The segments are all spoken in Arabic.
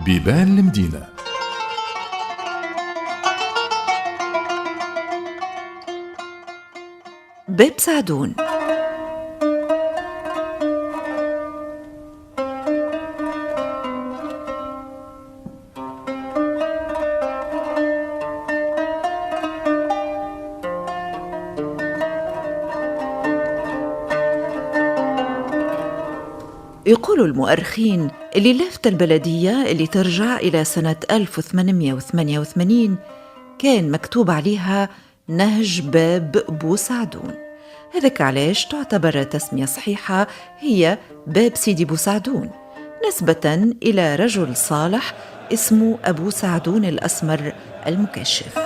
بيبان المدينة. باب سعدون. يقول المؤرخين اللي لافتة البلدية اللي ترجع إلى سنة 1888 كان مكتوب عليها نهج باب بو سعدون. هذاك علاش تعتبر تسمية صحيحة هي باب سيدي بو سعدون، نسبة إلى رجل صالح اسمه أبو سعدون الأسمر المكشف.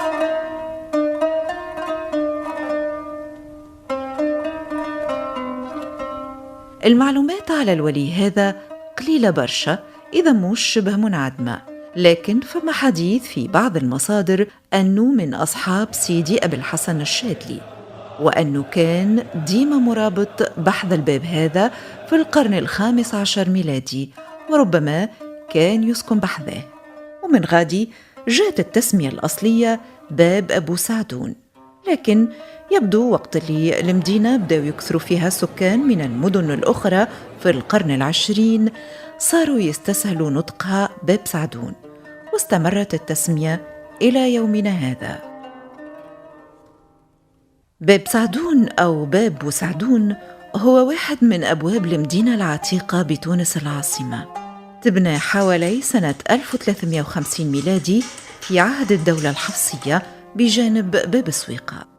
المعلومات على الولي هذا قليلة برشا إذا مش شبه منعدمة، لكن فما حديث في بعض المصادر أنه من أصحاب سيدي أبي الحسن الشاذلي، وأنه كان ديما مرابط بحث الباب هذا في القرن ال15 ميلادي، وربما كان يسكن بحذاه. ومن غادي جاءت التسمية الأصلية باب أبو سعدون، لكن يبدو وقت اللي المدينة بدأوا يكثروا فيها سكان من المدن الأخرى في القرن العشرين صاروا يستسهلوا نطقها باب سعدون، واستمرت التسمية إلى يومنا هذا. باب سعدون أو باب بو سعدون هو واحد من أبواب المدينة العتيقة بتونس العاصمة، تبنى حوالي سنة 1350 ميلادي في عهد الدولة الحفصية بجانب باب سويقة.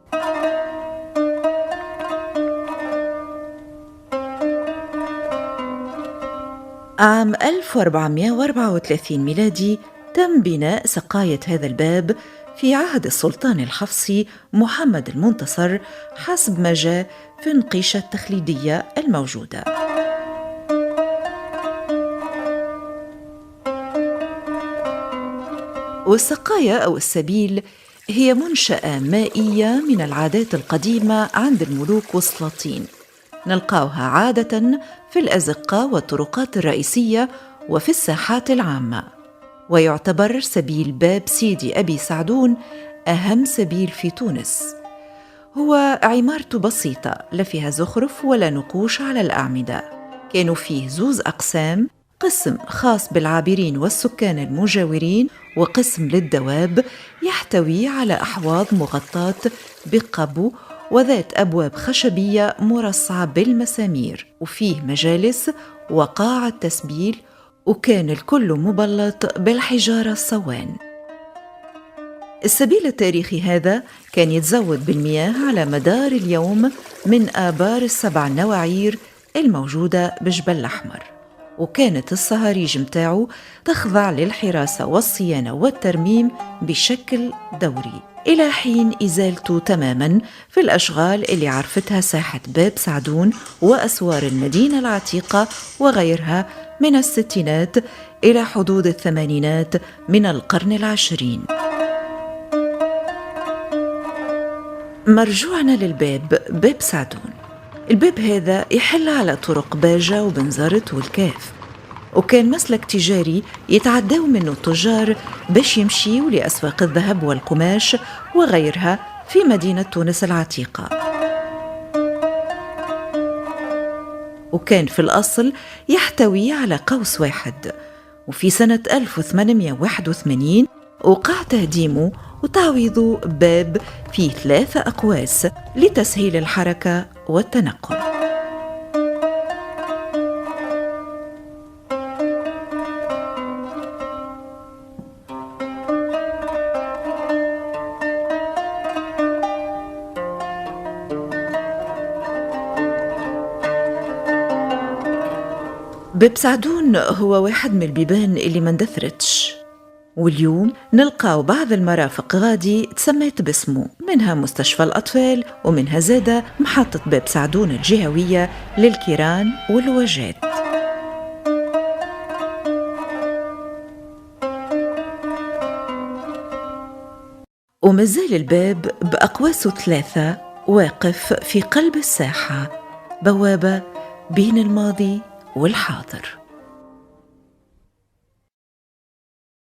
عام 1434 ميلادي تم بناء سقاية هذا الباب في عهد السلطان الحفصي محمد المنتصر حسب ما جاء في النقيشة التخليدية الموجودة. والسقاية أو السبيل هي منشأة مائية من العادات القديمة عند الملوك والسلاطين، نلقاوها عادة في الأزقة والطرقات الرئيسية وفي الساحات العامة، ويعتبر سبيل باب سيدي أبي سعدون أهم سبيل في تونس. هو عمارته بسيطة، لا فيها زخرف ولا نقوش على الأعمدة، كانوا فيه زوز أقسام، قسم خاص بالعابرين والسكان المجاورين، وقسم للدواب يحتوي على أحواض مغطاة بقبو وذات أبواب خشبية مرصعة بالمسامير، وفيه مجالس وقاعة تسبيل، وكان الكل مبلط بالحجارة الصوان. السبيل التاريخي هذا كان يتزود بالمياه على مدار اليوم من آبار السبع نواعير الموجودة بجبل الأحمر، وكانت الصهاريج متاعه تخضع للحراسة والصيانة والترميم بشكل دوري إلى حين إزالته تماماً في الأشغال اللي عرفتها ساحة باب سعدون وأسوار المدينة العتيقة وغيرها من الستينات إلى حدود الثمانينات من القرن العشرين. مرجوعنا للباب باب سعدون. الباب هذا يحل على طرق باجة وبنزرت والكاف، وكان مسلك تجاري يتعداو منه التجار باش يمشيوا لأسواق الذهب والقماش وغيرها في مدينة تونس العتيقة. وكان في الأصل يحتوي على قوس واحد، وفي سنة 1881 وقع تهديمه وتعويضه باب فيه 3 أقواس لتسهيل الحركة والتنقل. باب سعدون هو واحد من البيبان اللي ما اندثرتش، واليوم نلقاو بعض المرافق غادي تسميت باسمه، منها مستشفى الأطفال، ومنها زادة محطة باب سعدون الجهوية للكيران والوجات. ومازال الباب بأقواسه 3 واقف في قلب الساحة، بوابة بين الماضي والحاضر.